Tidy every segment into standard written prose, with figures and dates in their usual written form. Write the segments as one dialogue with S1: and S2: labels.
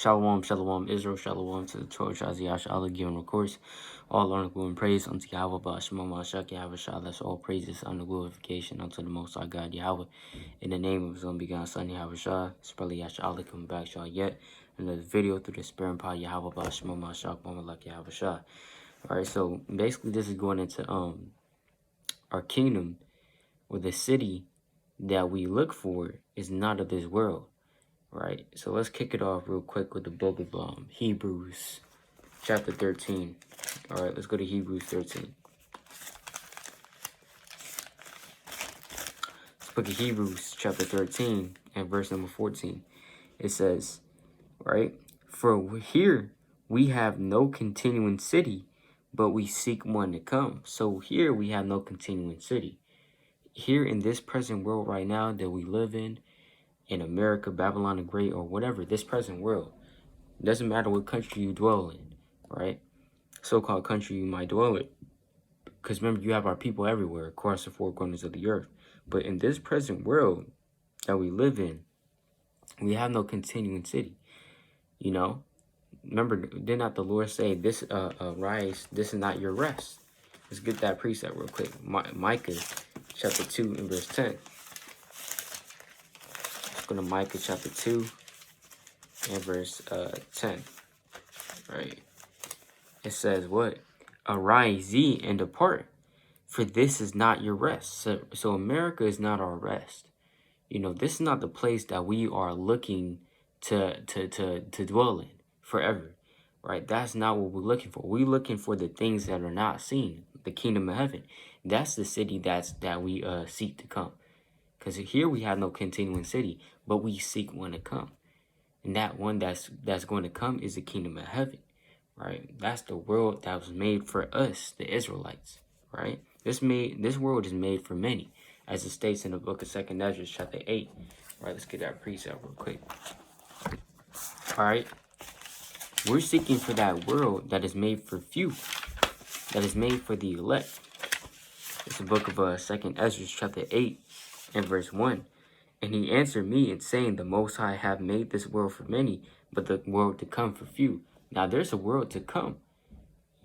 S1: Shalom, shalom, Israel, shalom to the Torah, Shaziash, Allah, given of course, all honor, glory, and praise unto Yahweh, Ba'ashma, Ma'ashak, Yahweh, Shah, that's all praises under glorification unto the Most High God, Yahweh, in the name of His only begotten Son, Yahweh, Shah, it's probably Yash, Allah, coming back, Shah, yet, another video through the Spirit and Power, Yahweh, Ba'ashma, Ma'ashak, Mamalak, Yahweh, Shah. Alright, so basically this is going into, our kingdom, or the city that we look for is not of this world. Right, so let's kick it off real quick with the book of Hebrews, chapter 13. All right, let's go to Hebrews 13. This book of Hebrews, chapter 13, and verse number 14. It says, right, for here we have no continuing city, but we seek one to come. So here we have no continuing city. Here in this present world right now that we live in America, Babylon the Great, or whatever, this present world. It doesn't matter what country you dwell in, right? So-called country you might dwell in. Because remember, you have our people everywhere across the four corners of the earth. But in this present world that we live in, we have no continuing city. You know? Remember, did not the Lord say, "This rise, this is not your rest"? Let's get that precept real quick. Micah chapter 2 and verse 10. Let's go to Micah chapter 2 and verse 10. Right. It says what? Arise ye and depart, for this is not your rest. So America is not our rest. You know, this is not the place that we are looking to dwell in forever. Right? That's not what we're looking for. We're looking for the things that are not seen, the kingdom of heaven. That's the city that we seek to come. Because here we have no continuing city, but we seek one to come. And that one that's going to come is the kingdom of heaven, right? That's the world that was made for us, the Israelites, right? This world is made for many, as it states in the book of 2nd Ezra, chapter 8. All right, let's get that precept real quick. All right, we're seeking for that world that is made for few, that is made for the elect. It's the book of 2nd Ezra, chapter 8, and verse 1. And he answered me in saying, the Most High have made this world for many, but the world to come for few. Now there's a world to come.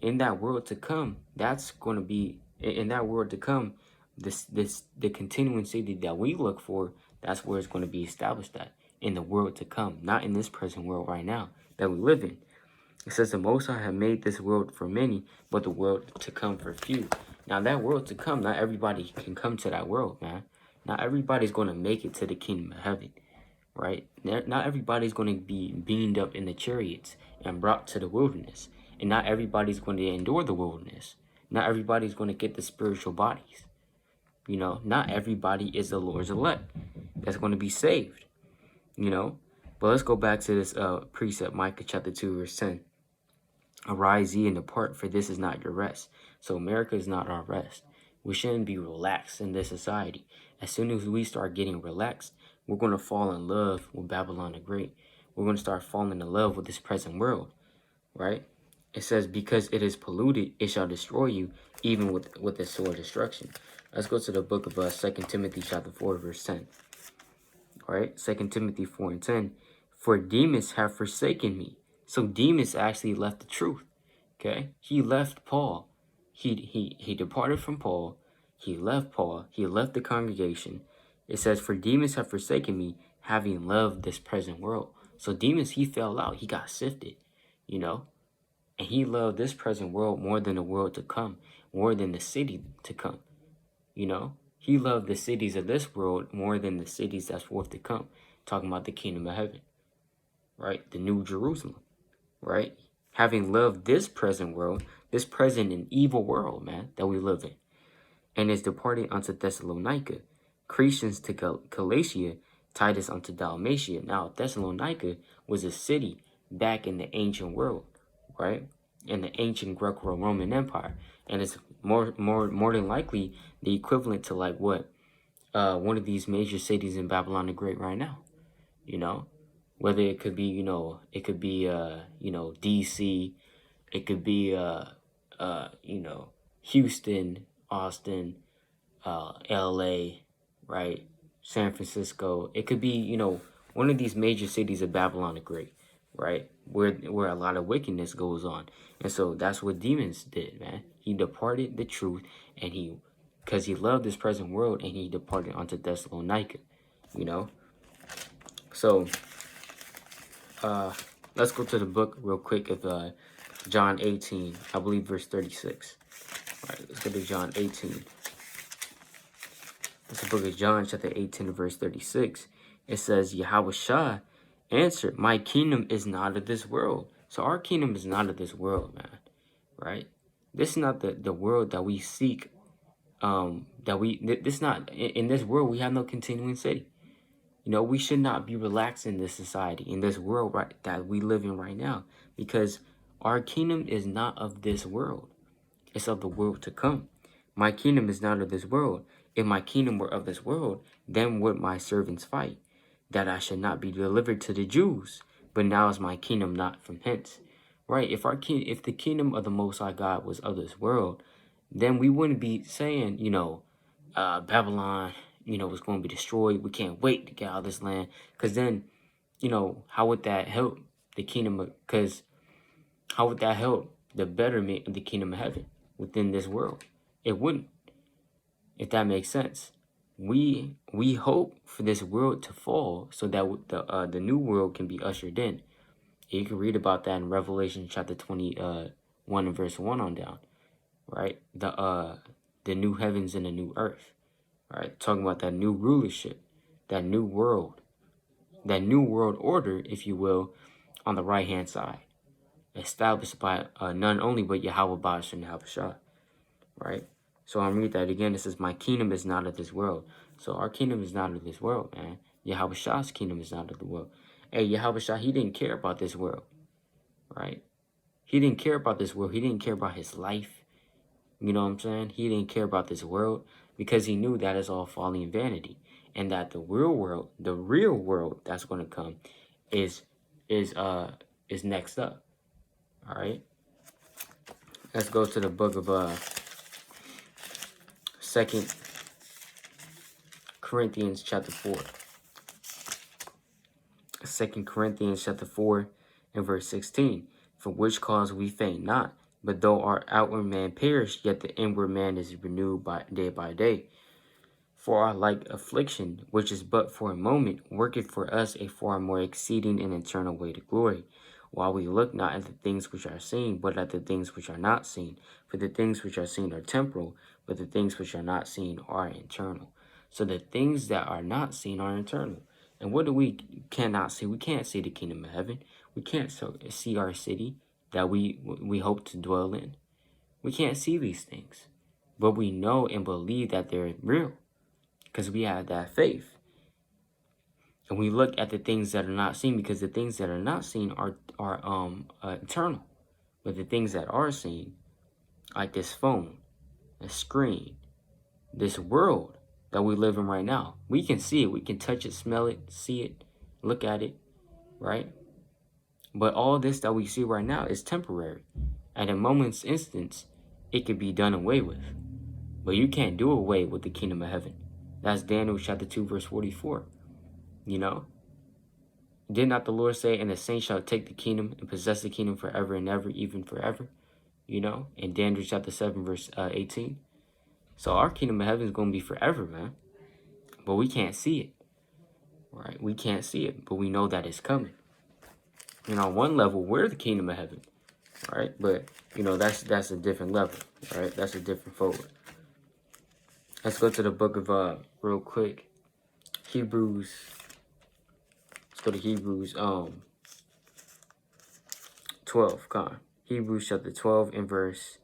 S1: In that world to come, that's going to be, in that world to come, the continuing city that we look for, that's where it's going to be established at. In the world to come, not in this present world right now that we live in. It says the Most High have made this world for many, but the world to come for few. Now that world to come, not everybody can come to that world, man. Not everybody's going to make it to the kingdom of heaven, right? Not everybody's going to be beamed up in the chariots and brought to the wilderness. And not everybody's going to endure the wilderness. Not everybody's going to get the spiritual bodies. You know, not everybody is the Lord's elect that's going to be saved, you know. But let's go back to this precept, Micah chapter 2, verse 10. Arise ye and depart, for this is not your rest. So America is not our rest. We shouldn't be relaxed in this society. As soon as we start getting relaxed, we're going to fall in love with Babylon the Great. We're going to start falling in love with this present world, right? It says, because it is polluted, it shall destroy you, even with the sword of destruction. Let's go to the book of 2 Timothy chapter 4, verse 10. All right, 2 Timothy 4 and 10. For Demas have forsaken me. So Demas actually left the truth, okay? He left Paul. He departed from Paul. He left Paul. He left the congregation. It says, for Demas have forsaken me, having loved this present world. So Demas, he fell out. He got sifted, you know? And he loved this present world more than the world to come, more than the city to come, you know? He loved the cities of this world more than the cities that's forth to come. Talking about the kingdom of heaven, right? The new Jerusalem, right? Having loved this present world, this present and evil world, man, that we live in, and is departing unto Thessalonica, Crescens to Galatia, Titus unto Dalmatia. Now, Thessalonica was a city back in the ancient world, right? In the ancient Greco-Roman Empire. And it's more than likely the equivalent to like what? One of these major cities in Babylon the Great right now, you know? Whether it could be, you know, it could be, you know, DC, it could be, you know, Houston, Austin, LA, right? San Francisco. It could be, you know, one of these major cities of Babylon the Great, right? Where a lot of wickedness goes on. And so that's what demons did, man. He departed the truth, and because he loved this present world, and he departed unto Thessalonica, you know? So, let's go to the book real quick of John 18, I believe verse 36. All right, let's go to John 18. It's the book of John, chapter 18, verse 36. It says, Yahweh Shah answered, my kingdom is not of this world. So our kingdom is not of this world, man, right? This is not the world that we seek. This not, in this world, we have no continuing city. You know, we should not be relaxed in this society, in this world right that we live in right now, because our kingdom is not of this world. It's of the world to come. My kingdom is not of this world. If my kingdom were of this world, then would my servants fight, that I should not be delivered to the Jews. But now is my kingdom not from hence. Right? If the kingdom of the Most High God was of this world, then we wouldn't be saying, Babylon, was going to be destroyed. We can't wait to get out of this land. Because then, how would that help the kingdom? Because how would that help the betterment of the kingdom of heaven within this world? It wouldn't, if that makes sense. We hope for this world to fall so that the new world can be ushered in. You can read about that in Revelation chapter 21 and verse 1 on down, right? The new heavens and the new earth, right? Talking about that new rulership, that new world order, if you will, on the right hand side, established by none only but Yahweh Bash and Yahweh Shah, right? So I'm read that again. It says, my kingdom is not of this world. So our kingdom is not of this world, man. Yahweh Shah's kingdom is not of the world. Hey, Yahweh Shah, he didn't care about this world, right? He didn't care about this world. He didn't care about his life. You know what I'm saying? He didn't care about this world because he knew that is all folly and vanity. And that the real world that's going to come is next up. All right? Let's go to the book of 2 Corinthians chapter 4. 2 Corinthians chapter 4 and verse 16. For which cause we faint not, but though our outward man perish, yet the inward man is renewed by day. For our like affliction, which is but for a moment, worketh for us a far more exceeding and eternal weight of glory. While we look not at the things which are seen, but at the things which are not seen. For the things which are seen are temporal, but the things which are not seen are eternal. So the things that are not seen are eternal. And what do we cannot see? We can't see the kingdom of heaven. We can't see our city that we hope to dwell in. We can't see these things. But we know and believe that they're real, because we have that faith. And we look at the things that are not seen, because the things that are not seen are eternal. But the things that are seen, like this phone, a screen, this world that we live in right now, we can see it, we can touch it, smell it, see it, look at it, right? But all this that we see right now is temporary. At a moment's instance, it could be done away with. But you can't do away with the kingdom of heaven. That's Daniel chapter 2, verse 44. You know? Did not the Lord say, and the saints shall take the kingdom and possess the kingdom forever and ever, even forever? You know? In Daniel chapter 7, verse 18. So our kingdom of heaven is going to be forever, man. But we can't see it. Right? We can't see it, but we know that it's coming. And on one level, we're the kingdom of heaven. Right? But, that's a different level. Right? That's a different forward. Let's go to the book of, real quick, Hebrews. Let's go to Hebrews 12. Come on. Hebrews chapter 12 and verse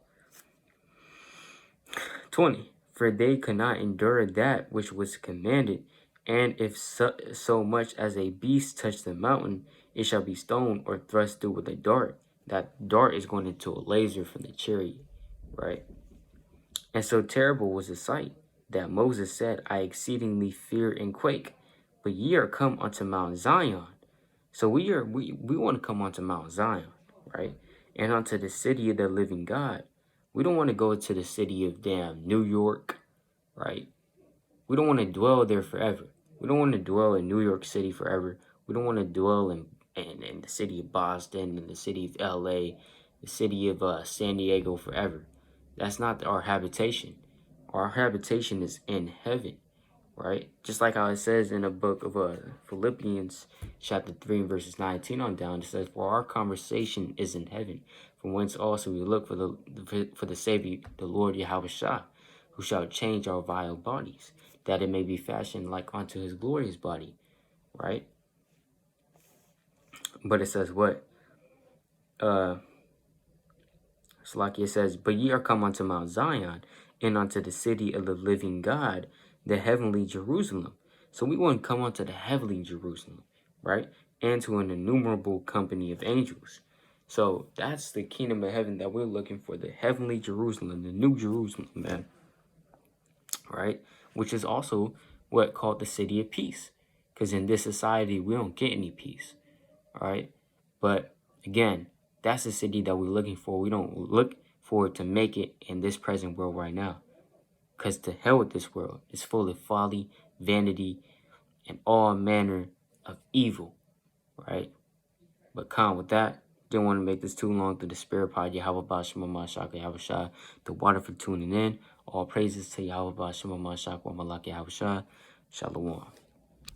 S1: 20. For they could not endure that which was commanded, and if so much as a beast touch the mountain, it shall be stoned or thrust through with a dart. That dart is going into a laser from the chariot, right? And so terrible was the sight that Moses said, I exceedingly fear and quake. But ye are come unto Mount Zion. So we want to come onto Mount Zion, right? And unto the city of the living God. We don't want to go to the city of damn New York, right? We don't want to dwell there forever. We don't want to dwell in New York City forever. We don't want to dwell in and the city of Boston and the city of LA, the city of San Diego forever. That's not our habitation. Our habitation is in heaven, right? Just like how it says in the book of Philippians chapter 3 verses 19 on down, it says, for our conversation is in heaven, from whence also we look for the Savior, the Lord Yahushua, who shall change our vile bodies, that it may be fashioned like unto his glorious body, right? But it says what? It's like it says, but ye are come unto Mount Zion, and unto the city of the living God, the heavenly Jerusalem. So we want to come unto the heavenly Jerusalem, right? And to an innumerable company of angels. So that's the kingdom of heaven that we're looking for, the heavenly Jerusalem, the new Jerusalem, man. Right? Which is also what called the city of peace. Because in this society, we don't get any peace. All right? But again, that's the city that we're looking for. We don't look forward to make it in this present world right now. Because to hell with this world. It's full of folly, vanity, and all manner of evil. Right? But with that, didn't want to make this too long through the Spirit Pod. Yahweh Bashima Mashaka Yahushua. The water for tuning in. All praises to Yahweh Bashima Mashaka Malaki Yahushua. Shalom.